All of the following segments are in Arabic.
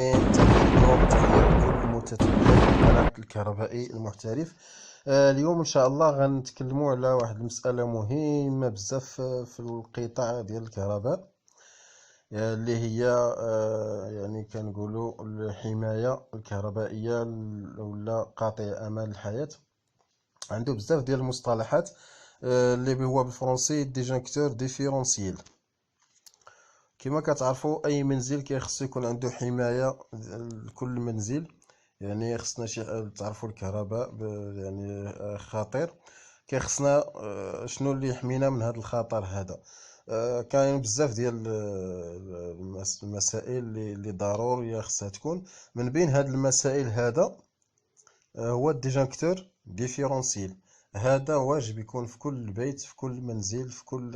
المستمعين، تحية كل متتبع القناة الكهربائي المحترف. اليوم إن شاء الله غنتكلموا على واحد المسألة مهمة بزاف في القطاع ديال الكهرباء، اللي هي يعني كنقولوا الحماية الكهربائية ولا قاطع أمان الحياة. عنده بزاف ديال المصطلحات اللي هو بالفرنسي ديجانكتور ديفيرونسييل. كما كتعرفوا اي منزل كيخصو يكون عنده حمايه لكل منزل. يعني خصنا تعرفوا الكهرباء يعني خطير، كيخصنا شنو اللي يحمينا من هذا الخطر هذا. كاين بزاف ديال المسائل اللي ضروريه خصها تكون. من بين هاد المسائل هذا هو الديجانكتور ديفيرونسيل. هذا واجب يكون في كل بيت، في كل منزل، في كل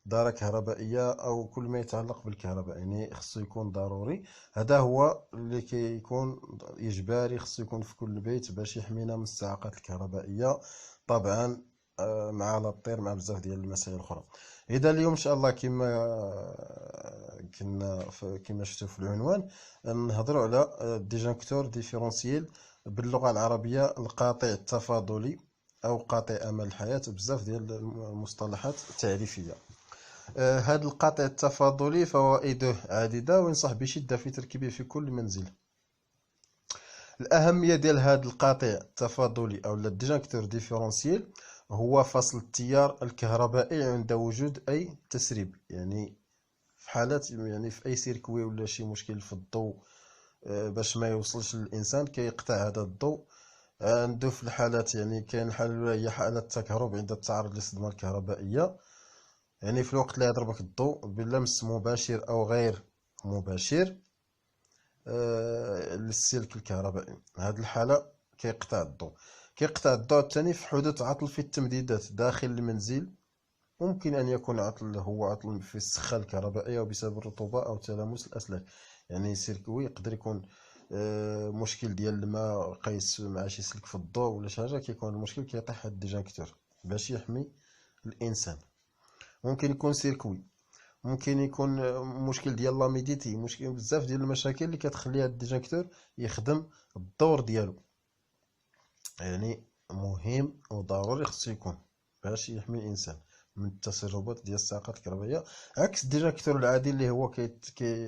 دارة كهربائية أو كل ما يتعلق بالكهرباء، يعني خصو يكون ضروري. هذا هو اللي كيكون إجباري، خصو يكون في كل بيت باش يحمينا من الصعقات الكهربائية، طبعا مع لاطير مع بزاف ديال المسائل الأخرى. إذا اليوم إن شاء الله كما شفتوا في العنوان نهضروا على الديجانكتور ديفيرونسييل، باللغة العربية القاطع التفاضلي أو قاطع أمان الحياة، بزاف ديال المصطلحات التعريفية. هذا القاطع التفاضلي فوائده عديدة، وينصح بشدة في تركيبه في كل منزل. الأهمية ديال هذا القاطع التفاضلي أو الديجانكتور ديفيرونسييل هو فصل التيار الكهربائي عند وجود أي تسريب، يعني في حالات يعني في أي سيركوي ولا شي مشكل في الضوء باش ما يوصلش للإنسان كيقطع هذا الضوء. عنده في الحالات يعني كاين الحالة الأولى هي حالة التكهرب عند التعرض للصدمة الكهربائية، يعني في الوقت اللي يضربك الضوء بلمس مباشر أو غير مباشر للسلك الكهربائي. هذه الحالة كيقطع الضوء. كيقطع الضوء الثاني في حدوث عطل في التمديدات داخل المنزل. ممكن أن يكون عطل هو عطل في السخان الكهربائية بسبب الرطوبة أو تلامس الأسلاك، يعني سيركوي يقدر يكون مشكل ديال الماء قيس مع شي سلك في الضوء ولا شي حاجة، كيكون المشكل كيطيح هاد الديجانكتور باش يحمي الإنسان. ممكن يكون سيركوي، ممكن يكون مشكل ديال لاميديتي، مشكل بزاف ديال المشاكل اللي كتخلي هاد الديجانكتور يخدم الدور ديالو. يعني مهم وضروري خصو يكون باش يحمي الانسان من التسربات ديال الصاعقات الكهربائيه، عكس الديجانكتور العادي اللي هو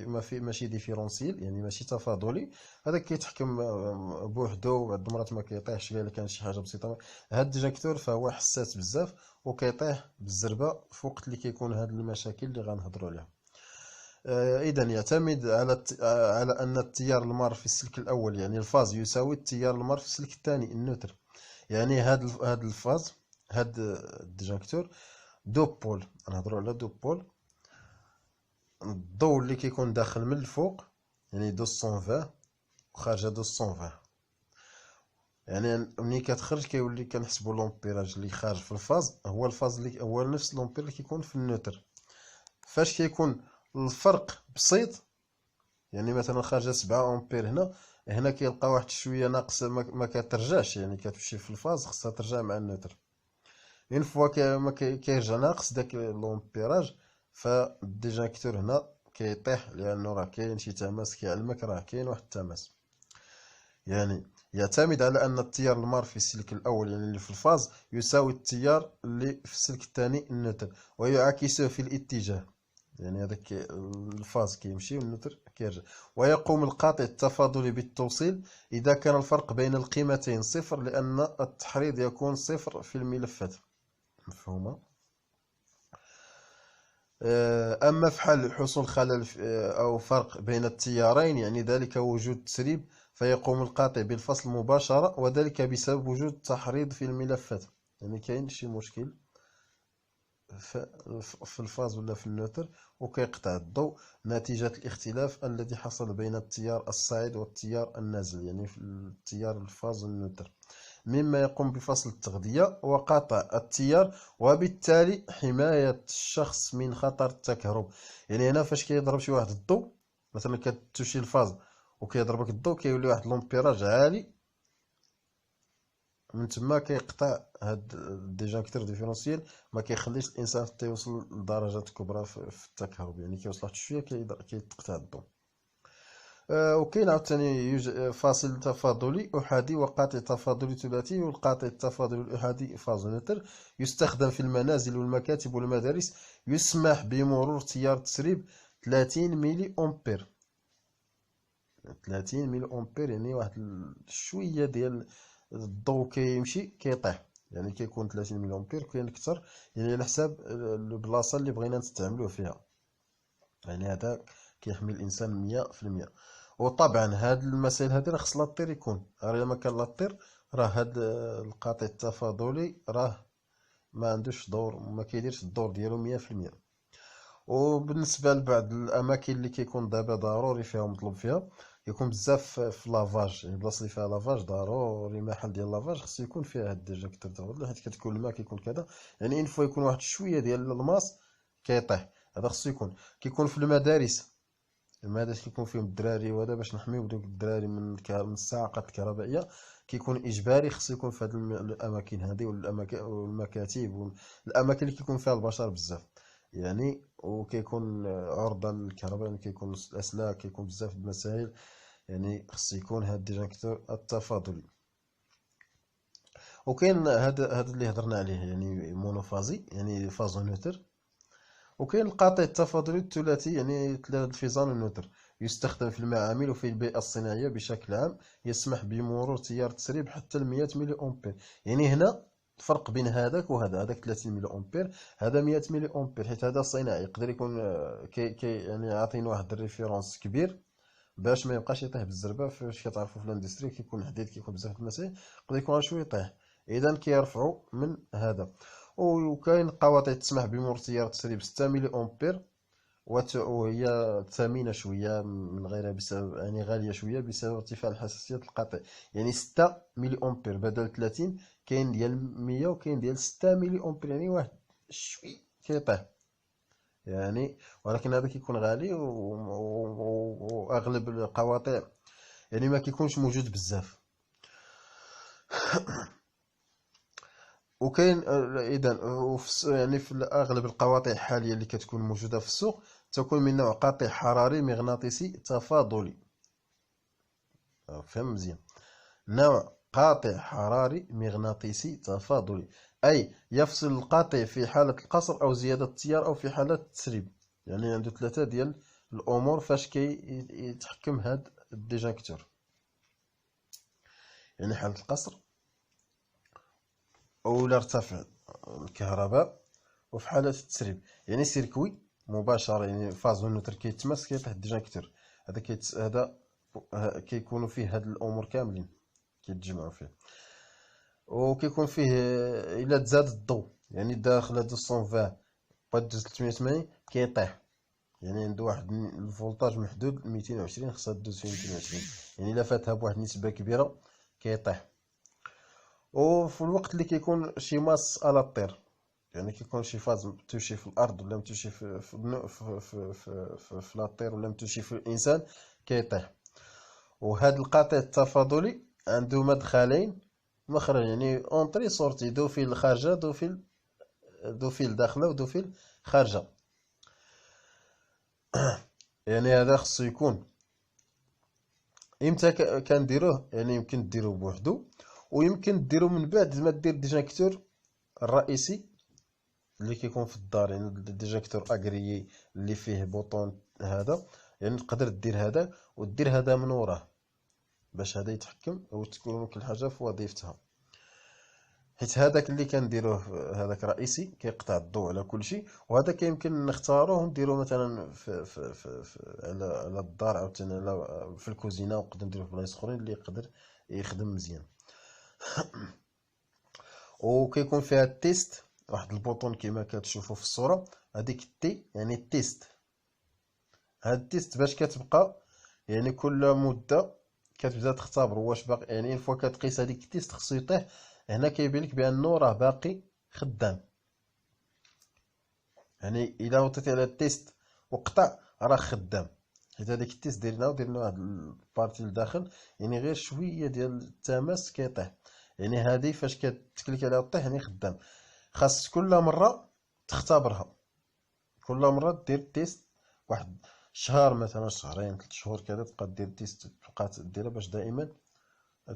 ما في ماشي ديفيرونسيل، يعني ماشي تفاضلي. هذا كيتحكم بوحدو، بعض المرات ما كيطيحش الا كان شي حاجه بسيطه. هذا الديجانكتور فهو حساس بزاف وكيطيح بالزربه في وقت اللي كيكون هاد المشاكل اللي غنهضروا عليها. إذا يعتمد على أن التيار المار في السلك الأول يعني الفاز يساوي التيار المار في السلك الثاني النوتر. يعني هاد الفاز، هاد الديجانكتور دو بول، نهضروا على دو بول. الضوء اللي كيكون داخل من الفوق يعني 220 وخارجه 220، يعني ملي كتخرج كيولي كنحسبوا لومبيراج اللي خارج في الفاز هو الفاز اللي هو نفس لومبير اللي كيكون في النوتر. فاش كيكون الفرق بسيط، يعني مثلا خارجه 7 امبير هنا كيلقى واحد شويه ناقصه ما كترجعش، يعني كتمشي في الفاز خصها ترجع مع النوتر. اون فوا ما كيرجع ناقص داك لومبيراج فالديجانكتور هنا كيطيح، لانه راه كاين شي تماس كيعلمك راه كاين واحد التماس. يعني يعتمد على ان التيار المار في السلك الاول يعني اللي في الفاز يساوي التيار اللي في السلك الثاني النوتر، ويعاكسه في الاتجاه، يعني هذاك الفاز كيمشي والنوتر كيرجع. ويقوم القاطع التفاضلي بالتوصيل إذا كان الفرق بين القيمتين صفر، لأن التحريض يكون صفر في الملفات. مفهومة؟ أما في حال حصول خلل أو فرق بين التيارين يعني ذلك وجود تسريب، فيقوم القاطع بالفصل مباشرة، وذلك بسبب وجود تحريض في الملفات. يعني كاين شي مشكل في الفاز ولا في النوتر وكيقطع الضوء نتيجة الاختلاف الذي حصل بين التيار الصاعد والتيار النازل، يعني في التيار الفاز والنوتر، مما يقوم بفصل التغذية وقطع التيار، وبالتالي حماية الشخص من خطر التكهرب. يعني هنا فاش كيضرب شي واحد الضوء، مثلا كتمشي الفاز وكيضربك الضوء كيولي واحد لومبيراج عالي، من تما كيقطع هاد الديجانكتور ديفيرونسييل، ما كيخليش الانسان حتى يوصل لدرجات كبرى في التكهرب، يعني كيوصل واحد شويه كيتقطع الضوء. وكاين عاوتاني فاصل تفاضلي أحادي وقاطع تفاضلي ثلاثي. والقاطع التفاضلي الأحادي فازونيتر يستخدم في المنازل والمكاتب والمدارس. يسمح بمرور تيار تسريب 30 ملي أمبير. 30 ملي أمبير يعني واحد شوية ديال الضوء كيمشي كيطيح، يعني كيكون 30 ملي أمبير. كاين أكثر يعني على حساب البلاصة اللي بغينا نستعملوه فيها، يعني هذا كيحمي الإنسان 100%. وطبعا هاد المسائل هادي راه خص لاطير يكون، راه إلا ما كان لاطير راه هاد القاطع التفاضلي راه ما عندوش دور، ما كيديرش الدور ديالو 100%. وبالنسبة لبعض الأماكن اللي كيكون دابا ضروري فيها ومطلوب فيها، يكون بزاف في لافاج، يعني بلاصة اللي فيها لافاج ضروري محل ديال لافاج خصو يكون فيها هاد الديجاكتور تفاضلي، حيت كتكون الماء كيكون كذا، يعني إن فوا يكون واحد شوية ديال الماس كيطيح، هذا خصو يكون. كيكون في المدارس، المدارس كيكون فيهم الدراري، وهذا باش نحميو دوك الدراري من الصاعقات الكهربائية، كيكون إجباري خصو يكون في هاد الأماكن هادي، والمكاتب والأماكن اللي كيكون فيها البشر بزاف يعني، وكيكون عرضة للكهرباء، يعني كيكون الأسلاك، كيكون بزاف د المسائل، يعني خص يكون هاد الديجاكتور التفاضلي. وكاين هذا اللي هضرنا عليه يعني مونوفازي، يعني فازونوتر. وكاين القاطع التفاضلي الثلاثي، يعني الفيزان النوتر، يستخدم في المعامل وفي البيئة الصناعية بشكل عام. يسمح بمرور تيار تسريب حتى 100 ملي أمبير. يعني هنا الفرق بين هذاك وهذا، هذاك 30 ملي أمبير، هذا 100 ملي أمبير، حيت هذا صناعي يقدر يكون يعني عاطين واحد الريفيرونس كبير باش ما يبقاش يطيح بالزربه. فاش كتعرفوا في الاندستري كيكون الحديد كيكون بزاف د المسائل، يقدر يكون شويه يطيح، اذا كيرفعوا من هذا. وكاين قواطع تسمح بمرور تيار تسريب 6 ملي امبير، وهي ثمينه شويه من غيرها بسبب، يعني غاليه شويه بسبب ارتفاع الحساسيه القطع. يعني 6 ملي امبير بدل 30، كاين ديال 100 وكاين ديال 6 ملي امبير، يعني واحد شوي كيطيح يعني. ولكن هذا كيكون غالي، واغلب القواطع يعني ما كيكونش موجود بزاف. وكاين اذا يعني في اغلب القواطع الحاليه اللي كتكون موجوده في السوق تكون من نوع قاطع حراري مغناطيسي تفاضلي. فهم مزيان، نوع قاطع حراري مغناطيسي تفاضلي، اي يفصل القاطع في حاله القصر او زياده التيار او في حاله التسريب. يعني عنده ثلاثه ديال الامور فاش يتحكم هاد الديجاكتور، يعني حاله القصر، او لا ارتفع الكهرباء، وفي حالة التسريب. يعني سيركوي مباشرة، يعني فازونوتر كيتماس كيطيح الديجاكتور، هذا كيكونوا فيه هاد الأمور كاملين كيتجمعوا فيه. وكيكون فيه إلا تزاد الضوء، يعني داخل 220 بغات دوز 380 كيطيح، يعني عنده واحد الفولتاج محدود 220 خصها دوز فيه 220، يعني إلا فاتها بواحد النسبة كبيرة كيطيح. وفي الوقت اللي كيكون شي ماس على الطير، يعني كيكون شي فاز تمشي في الارض ولا تمشي في لاطير ولا تمشي في الانسان كيطيح. وهذا القاطع التفاضلي عنده مدخلين مخرج، يعني اونطري سورتي، دوفيل خارجه، دوفيل داخله ودوفيل خارجه. يعني هذا خصو يكون امتى كنديروه، يعني يمكن ديروه بوحدو، ويمكن ديرو من بعد ما دير الديجاكتور الرئيسي اللي كيكون في الدار، يعني الديجاكتور اغريي اللي فيه بوطون هذا، يعني تقدر دير هذا ودير هذا من وراه باش هذا يتحكم وتكون كل حاجه في وظيفتها. حيت هذاك اللي كنديروه هذاك رئيسي كيقطع الضوء على كل شيء، وهذا كيمكن نختاروه ونديروه مثلا على الدار، عاوتاني في الكوزينه، ونقدر نديروه في بلايص اخرين اللي يقدر يخدم مزيان. وكيكون فيها التيست، واحد البوطون كما كتشوفوا في الصوره، هذيك التي يعني التيست. هاد التيست باش كتبقى يعني كل مده كتبدا تختبر واش باقي، يعني فوا كتقيس هذيك التيست خصو يطيح، هنا كيبين لك بانه راه باقي خدام. يعني الا وطيتي على التيست وقطع راه خدام، حيت هذيك التيست درنا واحد البارتي لداخل، يعني غير شويه ديال التماس كيطيح، يعني هذه فاش كتكليك عليها طيح يعني خدام. خاص كل مره تختبرها، كل مره دير تيست واحد شهر مثلا، شهرين، 3 شهور كذا، تبقى دير تيست، تبقى ديرها باش دائما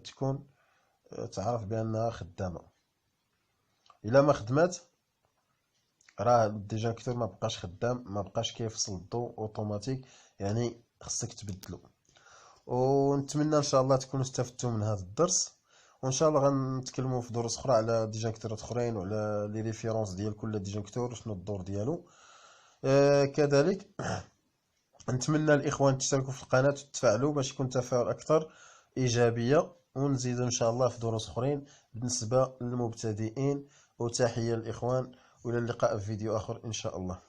تكون تعرف بانها خدامه. الا ما خدمات راه الديجانكتور ما بقاش خدام، ما بقاش كيفصل الضوء اوتوماتيك، يعني خصك تبدلو. ونتمنى ان شاء الله تكونوا استفدتوا من هذا الدرس، وان شاء الله غنتكلموا في دروس اخرى على ديجانكتورات اخرين وعلى لي ريفيرونس ديال كل ديجانكتور شنو الدور ديالو. كذلك نتمنى الاخوان تشتركوا في القناه وتفاعلوا باش يكون تفاعل اكثر، ايجابيه، ونزيدوا ان شاء الله في دروس اخرين بالنسبه للمبتدئين. وتحيه للاخوان، والى اللقاء في فيديو اخر ان شاء الله.